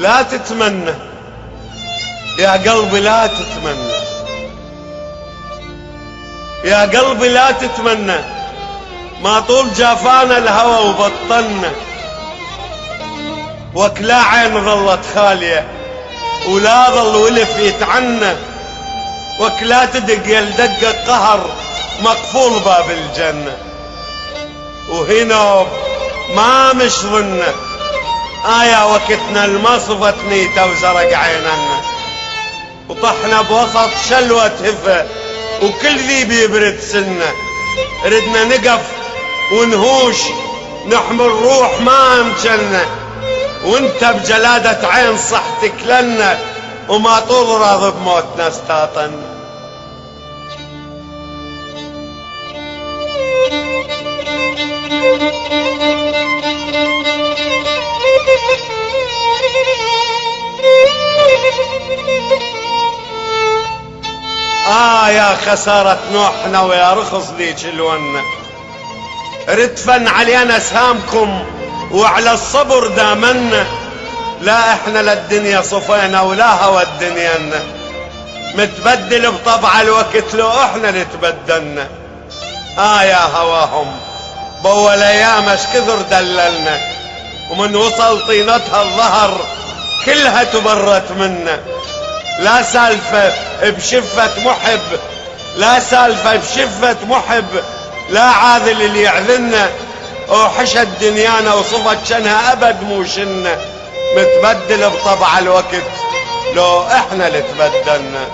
لا تتمنى يا قلبي لا تتمنى، يا قلبي لا تتمنى، ما طول جافانا الهوى وبطلنا، وكلا عين ظلت خالية ولا ظل ولف يتعنى، وكلا تدق يلدق قهر مقفول باب الجنة، وهنا ما مش ظنه آية وقتنا المصفت نيته وزرق عيننا، وطحنا بوسط شلوة هفة وكل ذي بيبرد سنة، ردنا نقف ونهوش نحمل روح ما امجلنا، وانت بجلادة عين صحتك لنا وما طول راضي بموتنا استاطنا. يا خسارة نوحنا ويا رخص ليج الونة، ردفن علينا سهامكم وعلى الصبر دامنا، لا احنا للدنيا صفينا ولا هوى الدنيانا، متبدل بطبع الوقت لو احنا اللي تبدلنا. يا هواهم بول ايام اش كثر دللنا، ومن وصل طينتها الظهر كلها تبرت منا، لا سالفة بشفة محب، لا سالفة بشفة محب، لا عاذل اللي يعذلنا، وحشت دنيانا وصفت شنها ابد موشنا، متبدل بطبع الوقت لو احنا اللي تبدلنا.